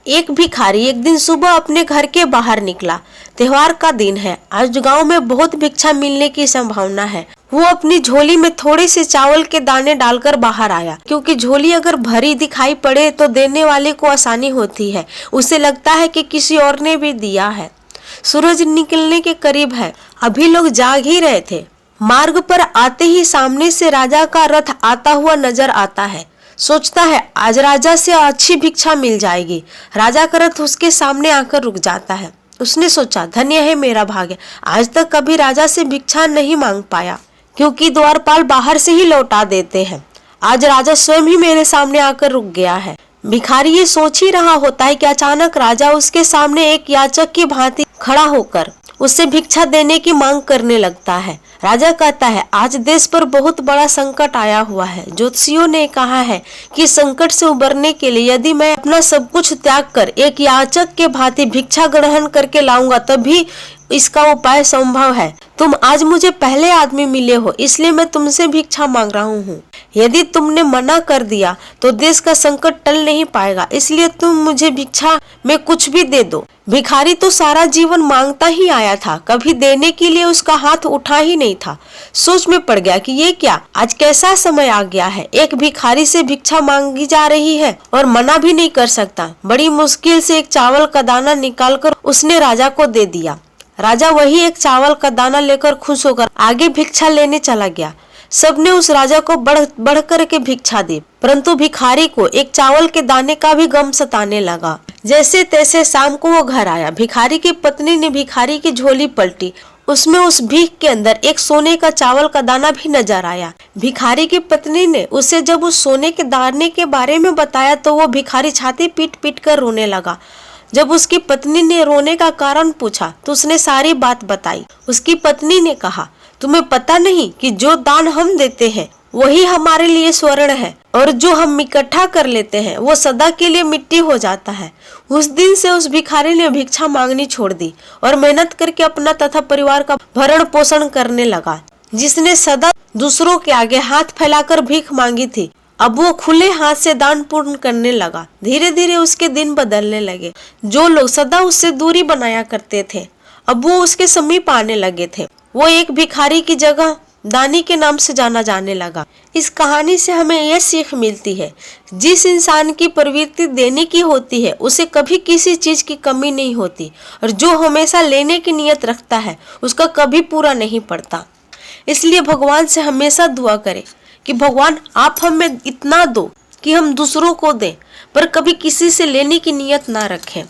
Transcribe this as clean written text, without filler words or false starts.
एक भिखारी एक दिन सुबह अपने घर के बाहर निकला। त्योहार का दिन है। आज गांव में बहुत भिक्षा मिलने की संभावना है। वो अपनी झोली में थोड़े से चावल के दाने डालकर बाहर आया, क्योंकि झोली अगर भरी दिखाई पड़े तो देने वाले को आसानी होती है। उसे लगता है कि किसी और ने भी दिया है। सूरज निकलने के करीब है। अभी लोग जाग ही रहे थे। मार्ग पर आते ही सामने से राजा का रथ आता हुआ नजर आता है। सोचता है आज राजा से अच्छी भिक्षा मिल जाएगी। राजा का रथ उसके सामने आकर रुक जाता है। उसने सोचा, धन्य है मेरा भाग्य, आज तक कभी राजा से भिक्षा नहीं मांग पाया, क्योंकि द्वारपाल बाहर से ही लौटा देते हैं। आज राजा स्वयं ही मेरे सामने आकर रुक गया है। भिखारी ये सोच ही रहा होता है कि अचानक राजा उसके सामने एक याचक की भांति खड़ा होकर उससे भिक्षा देने की मांग करने लगता है। राजा कहता है, आज देश पर बहुत बड़ा संकट आया हुआ है। ज्योतिषियों ने कहा है कि संकट से उबरने के लिए यदि मैं अपना सब कुछ त्याग कर एक याचक के भांति भिक्षा ग्रहण करके लाऊंगा तभी इसका उपाय संभव है। तुम आज मुझे पहले आदमी मिले हो, इसलिए मैं तुमसे भिक्षा मांग रहा हूँ। यदि तुमने मना कर दिया तो देश का संकट टल नहीं पाएगा, इसलिए तुम मुझे भिक्षा में कुछ भी दे दो। भिखारी तो सारा जीवन मांगता ही आया था, कभी देने के लिए उसका हाथ उठा ही नहीं था। सोच में पड़ गया कि ये क्या, आज कैसा समय आ गया है। एक भिखारी से भिक्षा मांगी जा रही है और मना भी नहीं कर सकता। बड़ी मुश्किल से एक चावल का दाना निकालकर उसने राजा को दे दिया। राजा वही एक चावल का दाना लेकर खुश होकर आगे भिक्षा लेने चला गया। सबने उस राजा को बढ़ कर के भिक्षा दी, परंतु भिखारी को एक चावल के दाने का भी गम सताने लगा। जैसे तैसे शाम को वो घर आया। भिखारी की पत्नी ने भिखारी की झोली पलटी। उसमें उस भीख के अंदर एक सोने का चावल का दाना भी नजर आया। भिखारी की पत्नी ने उसे जब उस सोने के दाने के बारे में बताया तो वो भिखारी छाती पीट पीट कर रोने लगा। जब उसकी पत्नी ने रोने का कारण पूछा तो उसने सारी बात बताई। उसकी पत्नी ने कहा, तुम्हें पता नहीं कि जो दान हम देते हैं वही हमारे लिए स्वर्ण है, और जो हम इकट्ठा कर लेते हैं वो सदा के लिए मिट्टी हो जाता है। उस दिन से उस भिखारी ने भिक्षा मांगनी छोड़ दी और मेहनत करके अपना तथा परिवार का भरण पोषण करने लगा। जिसने सदा दूसरों के आगे हाथ फैलाकर भीख मांगी थी, अब वो खुले हाथ से दान पूर्ण करने लगा। धीरे धीरे उसके दिन बदलने लगे। जो लोग सदा उससे दूरी बनाया करते थे, अब वो उसके समीप आने लगे थे। वो एक भिखारी की जगह दानी के नाम से जाना जाने लगा। इस कहानी से हमें यह सीख मिलती है, जिस इंसान की प्रवृत्ति देने की होती है उसे कभी किसी चीज की कमी नहीं होती, और जो हमेशा लेने की नियत रखता है उसका कभी पूरा नहीं पड़ता। इसलिए भगवान से हमेशा दुआ करें कि भगवान आप हमें इतना दो कि हम दूसरों को दें, पर कभी किसी से लेने की नियत ना रखें।